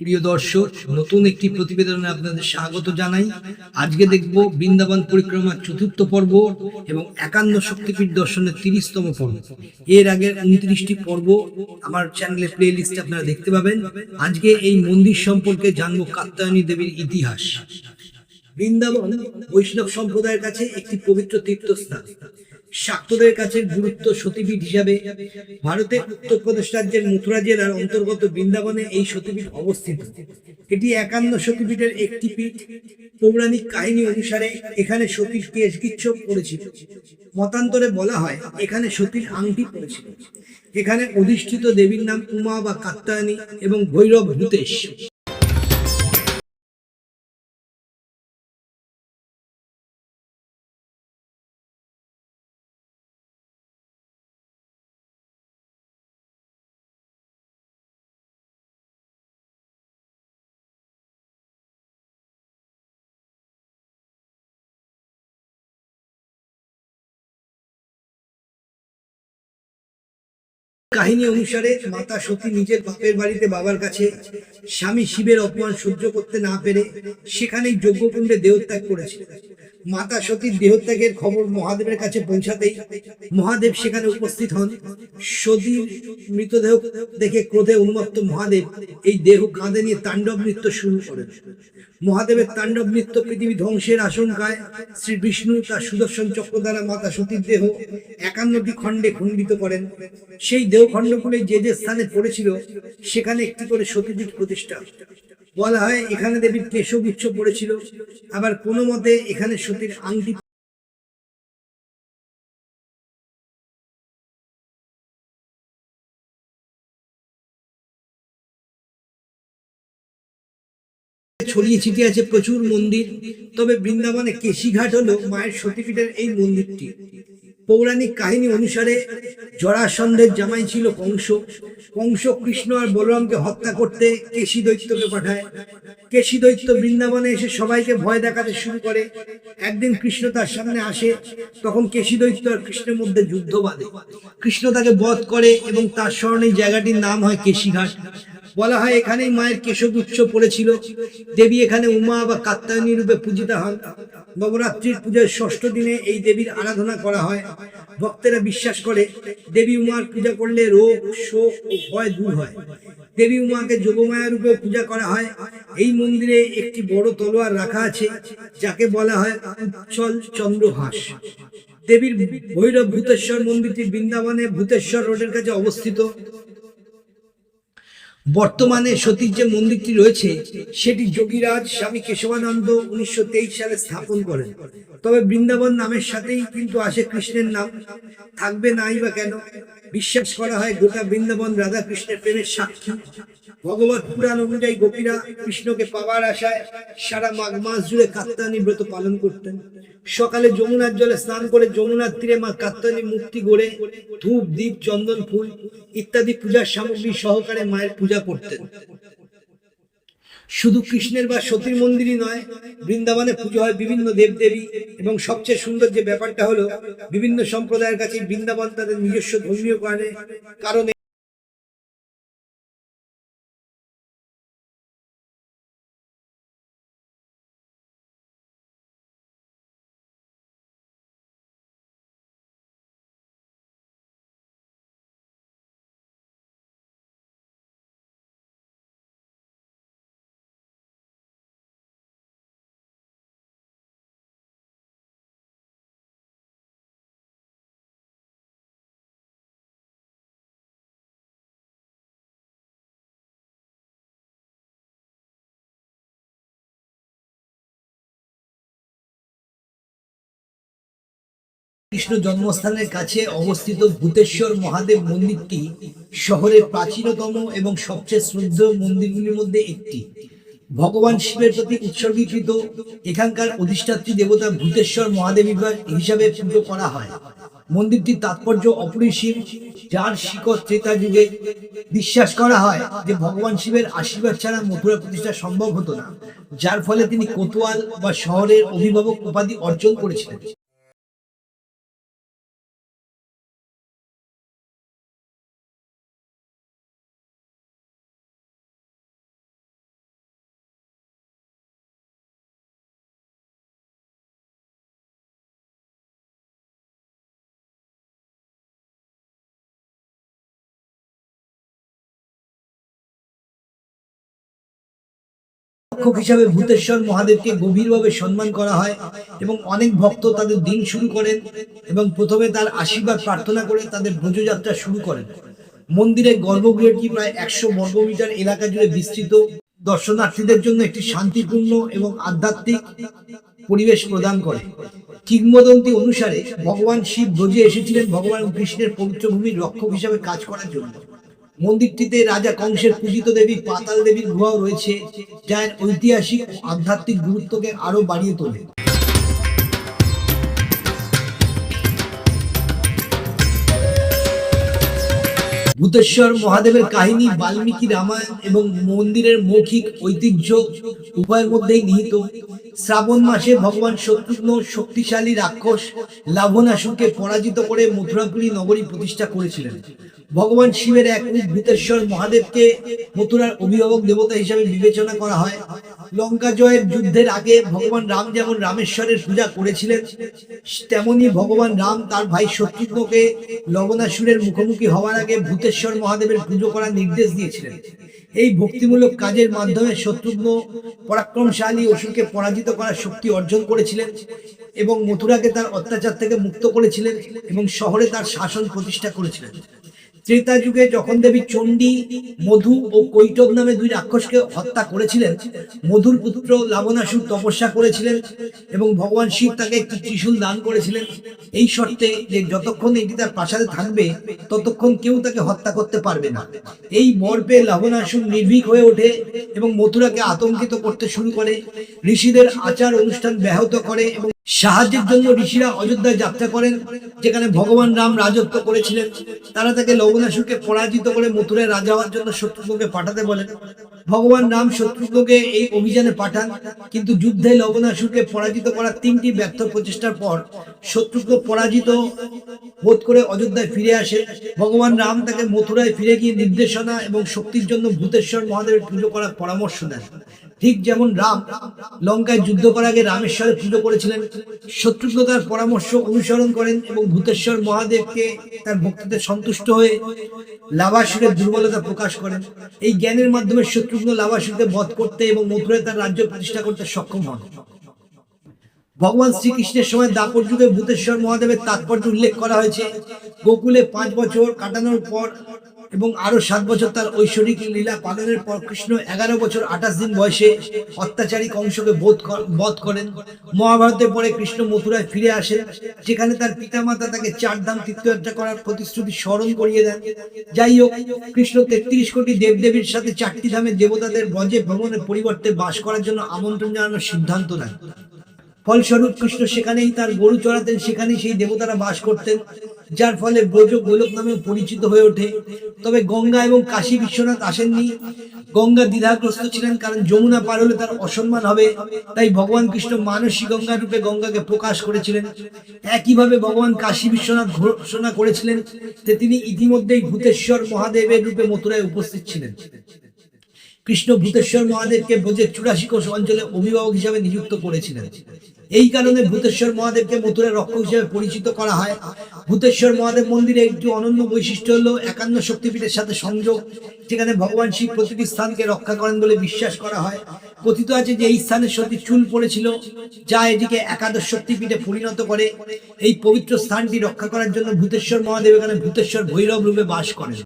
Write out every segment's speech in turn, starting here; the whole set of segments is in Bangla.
প্রিয় দর্শক, নতুন একটি প্রতিবেদনে আপনাদের স্বাগত জানাই। আজকে দেখব বৃন্দাবন পরিক্রমার চতুর্থ পর্ব এবং 51 শক্তিপীঠ দর্শনের 30তম পর্ব। এর আগের 29টি পর্ব আমার চ্যানেলে প্লে লিস্টে আপনারা দেখতে পাবেন। আজকে এই মন্দির সম্পর্কে জানবো কাত্যায়নী দেবীর ইতিহাস। বৃন্দাবন বৈষ্ণব সম্প্রদায়ের কাছে একটি পবিত্র তীর্থস্থান। শাক্তদের কাছে গুরুত্ব সতীপীঠ হিসাবে ভারতের উত্তরপ্রদেশ রাজ্যের মথুরা জেলার অন্তর্গত বৃন্দাবনে এই সতীপীঠ অবস্থিত। এটি 51 সতীপীঠের একটি পীঠ। পৌরাণিক কাহিনী অনুসারে এখানে সতীর কেশগুচ্ছ পড়েছিল। মতান্তরে বলা হয় এখানে সতীর আংটি পড়েছিল। এখানে অধিষ্ঠিত দেবীর নাম উমা বা কাত্যায়নী এবং ভৈরব ভূতেশ। কাহিনী অনুসারে মাতা সতী নিজের বাপের বাড়িতে বাবার কাছে স্বামী শিবের অপমান সহ্য করতে না পেরে সেখানেই যজ্ঞকুণ্ডে দেহত্যাগ করেছিল। মাতা সতীর দেহত্যাগের খবর মহাদেবের কাছে পৌঁছাতেই মহাদেব সেখানে উপস্থিত হন। সতীর মৃতদেহ দেখে ক্রোধে উন্মত্ত মহাদেব এই দেহ কাঁধে নিয়ে তাণ্ডব নৃত্য শুরু করেন। মহাদেবের তাণ্ডব নৃত্য পৃথিবী ধ্বংসের আশঙ্কায় শ্রী বিষ্ণু তার সুদর্শন চক্র দ্বারা মাতা সতীর দেহ 51টি খণ্ডে খণ্ডিত করেন। সেই দেহ খণ্ডগুলো যে যে স্থানে পড়েছিল সেখানে একটি করে সতীপীঠ প্রতিষ্ঠা। বলা হয় এখানে দেবীর কেশগুচ্ছ পড়েছিল, আবার কোনো মতে এখানে সতীর আংটি ছড়িয়ে ছিটিয়ে আছে প্রচুর মন্দির। তবে বৃন্দাবনে কেশিঘাট হলো মায়ের সতীপীঠের এই মন্দিরটি। পৌরাণিক কাহিনী অনুসারে জরাসন্ধের জামাই ছিল কংস। কংস কৃষ্ণ আর বলরামকে হত্যা করতে কেশি দৈত্যকে পাঠায়। কেশি দৈত্য বৃন্দাবনে এসে সবাইকে ভয় দেখাতে শুরু করে। একদিন কৃষ্ণ তার সামনে আসে, তখন কেশি দৈত্য আর কৃষ্ণের মধ্যে যুদ্ধ বাঁধে। কৃষ্ণ তাকে বধ করে এবং তার স্মরণে জায়গাটির নাম হয় কেশিঘাট। বলা হয় এখানেই মায়ের কেশগুচ্ছ পড়েছিল। দেবী এখানে উমা বা কাত্যায়নী রূপে পূজিতা হন। নবরাত্রির পূজার ষষ্ঠ দিনে এই দেবীর আরাধনা করা হয়। ভক্তেরা বিশ্বাস করে দেবী উমার পূজা করলে রোগ, শোক ও ভয় দূর হয়। দেবী উমাকে যোগমায়া রূপে পূজা করা হয়। এই মন্দিরে একটি বড় তলোয়ার রাখা আছে, যাকে বলা হয় উচ্ছল চন্দ্রহাস। দেবীর ভৈরব ভূতেশ্বর মন্দিরটি বৃন্দাবনে ভূতেশ্বর রোডের কাছে অবস্থিত। বর্তমানে সতীর যে মন্দিরটি রয়েছে সেটি যোগীরাজ স্বামী কেশবানন্দ 1923 সালে স্থাপন করেন। তবে বৃন্দাবন নামের সাথেই কিন্তু আসে কৃষ্ণের নাম, থাকবে নাই বা কেন। বিশ্বাস করা হয় গোটা বৃন্দাবন রাধা কৃষ্ণের প্রেমের সাক্ষী। ভগবত পুরাণ অনুযায়ী গোপীরা কৃষ্ণকে পাওয়ার আশায় সারা মাঘ মাস জুড়ে কাত্যায়নী ব্রত পালন করতেন। সকালে যমুনার জলে স্নান করে যমুনার তীরে মা কাত্যায়নী মূর্তি গড়ে ধূপ, দীপ, চন্দন, ফুল ইত্যাদি পূজার সামগ্রী সহকারে মায়ের পূজা করতেন। শুধু কৃষ্ণের বা সতীর মন্দিরই নয়, বৃন্দাবনে পুজো হয় বিভিন্ন দেবদেবী। এবং সবচেয়ে সুন্দর যে ব্যাপারটা হলো বিভিন্ন সম্প্রদায়ের কাছে বৃন্দাবন তাদের নিজস্ব ধর্মীয় কারণে কৃষ্ণ জন্মস্থানের কাছে অবস্থিত ভূতেশ্বর মহাদেব মন্দিরটি শহরের প্রাচীনতম এবং সবচেয়ে শ্রদ্ধেয় মন্দিরগুলির মধ্যে একটি। ভগবান শিবের প্রতি উৎসর্গীকৃত এখানকার অধিষ্ঠাত্রী দেবতা ভূতেশ্বর মহাদেব হিসাবে পুজো করা হয়। মন্দিরটির তাৎপর্য অপরিসীম, যার শিকড় ত্রেতা যুগে। বিশ্বাস করা হয় যে ভগবান শিবের আশীর্বাদ ছাড়া মথুরা প্রতিষ্ঠা সম্ভব হতো না, যার ফলে তিনি কোতোয়াল বা শহরের অভিভাবক উপাধি অর্জন করেছিলেন। রক্ষক হিসাবে ভূতেশ্বর মহাদেবকে গভীরভাবে সম্মান করা হয় এবং অনেক ভক্ত তাদের দিন শুরু করেন এবং প্রথমে তার আশীর্বাদ প্রার্থনা করে তাদের ব্রজযাত্রা শুরু করেন। মন্দিরের গর্ভগৃহটি প্রায় 100 বর্গমিটার এলাকা জুড়ে বিস্তৃত, দর্শনার্থীদের জন্য একটি শান্তিপূর্ণ এবং আধ্যাত্মিক পরিবেশ প্রদান করে। কিংবদন্তি অনুসারে ভগবান শিব ব্রজে এসেছিলেন ভগবান কৃষ্ণের পবিত্র ভূমির রক্ষক হিসাবে কাজ করার জন্য। মন্দিরটিতে রাজা কংসের পূজিত দেবী পাতাল দেবীর গুহাও রয়েছে, যা এর ঐতিহাসিক ও আধ্যাত্মিক গুরুত্বকে আরো বাড়িয়ে তোলে। ভূতেশ্বর মহাদেবের কাহিনী বাল্মীকি রামায়ণ এবং মন্দিরের মৌখিক ঐতিহ্য উভয়ের মধ্যেই নিহিত। শ্রাবণ মাসে ভগবান শত্রুঘ্ন শক্তিশালী রাক্ষস লাবণাসুরকে পরাজিত করে মথুরাপুরী নগরী প্রতিষ্ঠা করেছিলেন। ভগবান শিবের এক রূপ ভূতেশ্বর মহাদেবকে মথুরার অভিভাবক দেবতা হিসাবে বিবেচনা করা হয়। লঙ্কা জয়ের যুদ্ধের আগে ভগবান রাম যেমন রামেশ্বরের পূজা করেছিলেন, তেমনি ভগবান রাম তার ভাই শত্রুঘ্নকে লবণাসুরের মুখোমুখি হওয়ার আগে ভূতেশ্বর মহাদেবের পুজো করার নির্দেশ দিয়েছিলেন। এই ভক্তিমূলক কাজের মাধ্যমে শত্রুঘ্ন পরাক্রমশালী অসুরকে পরাজিত করার শক্তি অর্জন করেছিলেন এবং মথুরাকে তার অত্যাচার থেকে মুক্ত করেছিলেন এবং শহরে তার শাসন প্রতিষ্ঠা করেছিলেন। ত্রেতা যুগে যখন দেবী চণ্ডী মধু ও কৈটব নামে দুই রাক্ষসকে হত্যা করেছিলেন, মধুর পুত্র লাবণাসুর তপস্যা করেছিলেন এবং ভগবান শিব তাকে একটি ত্রিশূল দান করেছিলেন, এই শর্তে যে যতক্ষণ এটি তার প্রাসাদে থাকবে ততক্ষণ কেউ তাকে হত্যা করতে পারবে না। এই বর পেয়ে লাবণাসুর নির্ভীক হয়ে ওঠে এবং মথুরাকে আতঙ্কিত করতে শুরু করে, ঋষিদের আচার অনুষ্ঠান ব্যাহত করে এবং সাহায্যের জন্য ঋষিরা অযোধ্যায় যাত্রা করেন, যেখানে ভগবান রাম রাজত্ব করেছিলেন। তারা তাকে লবণাসুরকে পরাজিত করে মথুরায় রাজা হওয়ার জন্য শত্রুঘ্নকে পাঠাতে বলেন। ভগবান রাম শত্রুঘ্নকে এই অভিযানে পাঠান, কিন্তু যুদ্ধে লবণাসুরকে পরাজিত করার 3টি ব্যর্থ প্রচেষ্টার পর শত্রুঘ্ন পরাজিত বোধ করে অযোধ্যায় ফিরে আসে। ভগবান রাম তাকে মথুরায় ফিরে গিয়ে নির্দেশনা এবং শক্তির জন্য ভূতেশ্বর মহাদেবের পুজো করার পরামর্শ দেন। ঠিক যেমন রাম লঙ্কায় যুদ্ধ করার আগে রামেশ্বরের পুজো করেছিলেন, শত্রুঘ্ন তার পরামর্শ অনুসরণ করেন এবং ভূতেশ্বর মহাদেবকে তার ভক্তিতে সন্তুষ্ট হয়ে লাবাসুরের দুর্বলতা প্রকাশ করেন। এই জ্ঞানের মাধ্যমে শত্রুঘ্ন লাবাসুরকে বধ করতে এবং মথুরায় তার রাজ্য প্রতিষ্ঠা করতে সক্ষম হন। ভগবান শ্রীকৃষ্ণের সময় দাপর যুগে ভূতেশ্বর মহাদেবের তাৎপর্য উল্লেখ করা হয়েছে। গোকুলে 5 বছর কাটানোর পর এবং আরো 7 বছর তার ঐশ্বরিক লীলা পালনের পর কৃষ্ণ 11 বছর 28 দিন বয়সে অত্যাচারী কংসকে বধ করেন। মহাভারতের পরে কৃষ্ণ মথুরায় ফিরে আসেন, যেখানে তার পিতামাতা তাকে 4 ধাম তীর্থযাত্রা করার প্রতিশ্রুতি স্মরণ করিয়ে দেন। যাই হোক, কৃষ্ণ 33 কোটি দেবদেবীর সাথে 4টি ধামে দেবতাদের ব্রজে ভ্রমণের পরিবর্তে বাস করার জন্য আমন্ত্রণ জানানোর সিদ্ধান্ত নেন। ফলস্বরূপ কৃষ্ণ সেখানেই তার গরু চড়াতেন, সেখানেই সেই দেবতারা বাস করতেন, যার ফলে ব্রজ গোলক নামে পরিচিত হয়ে ওঠে। তবে গঙ্গা এবং কাশী বিশ্বনাথ আসেননি। গঙ্গা দ্বিধাগ্রস্ত ছিলেন, কারণ যমুনা পার হলে তার অসম্মান হবে, তাই ভগবান কৃষ্ণ মানসী গঙ্গা রূপে গঙ্গাকে প্রকাশ করেছিলেন। একইভাবে ভগবান কাশী বিশ্বনাথ ঘোষণা করেছিলেন যে তিনি ইতিমধ্যেই ভূতেশ্বর মহাদেবের রূপে মথুরায় উপস্থিত ছিলেন। কৃষ্ণ ভূতেশ্বর মহাদেবকে ব্রজের 84 কোষ অঞ্চলে অভিভাবক হিসাবে নিযুক্ত করেছিলেন। এই কারণে ভূতেশ্বর মহাদেবকে মথুরার রক্ষক হিসেবে পরিচিত করা হয়। ভূতেশ্বর মহাদেব মন্দিরে একটি অনন্য বৈশিষ্ট্য হলো 51 শক্তিপীঠের সাথে সংযোগ, যেখানে ভগবান শিব প্রতিটি স্থানকে রক্ষা করেন বলে বিশ্বাস করা হয়। কথিত আছে যে এই স্থানে সতী চুল পড়েছিল, যা এটিকে একাদশ শক্তিপীঠে পরিণত করে। এই পবিত্র স্থানটি রক্ষা করার জন্য ভূতেশ্বর মহাদেব এখানে ভূতেশ্বর ভৈরব রূপে বাস করেন।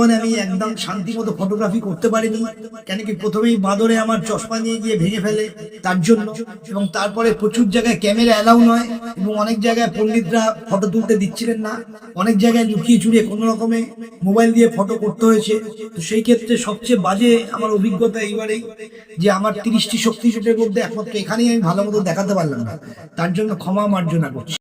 বৃন্দাবনে আমি একদম শান্তি মতো ফটোগ্রাফি করতে পারিনি, কেন কি প্রথমেই বাঁদরে আমার চশমা নিয়ে গিয়ে ভেঙে ফেলে তার জন্য, এবং তারপরে প্রচুর জায়গায় ক্যামেরা অ্যালাউ নয়, এবং অনেক জায়গায় পণ্ডিতরা ফটো তুলতে দিচ্ছিলেন না, অনেক জায়গায় লুকিয়ে চুরিয়ে কোনো রকমে মোবাইল দিয়ে ফটো করতে হয়েছে। তো সেই ক্ষেত্রে সবচেয়ে বাজে আমার অভিজ্ঞতা এইবারেই, যে আমার 30টি শক্তিপীঠের মধ্যে একমাত্র এখানেই আমি ভালো মতো দেখাতে পারলাম না, তার জন্য ক্ষমা মার্জনা করছি।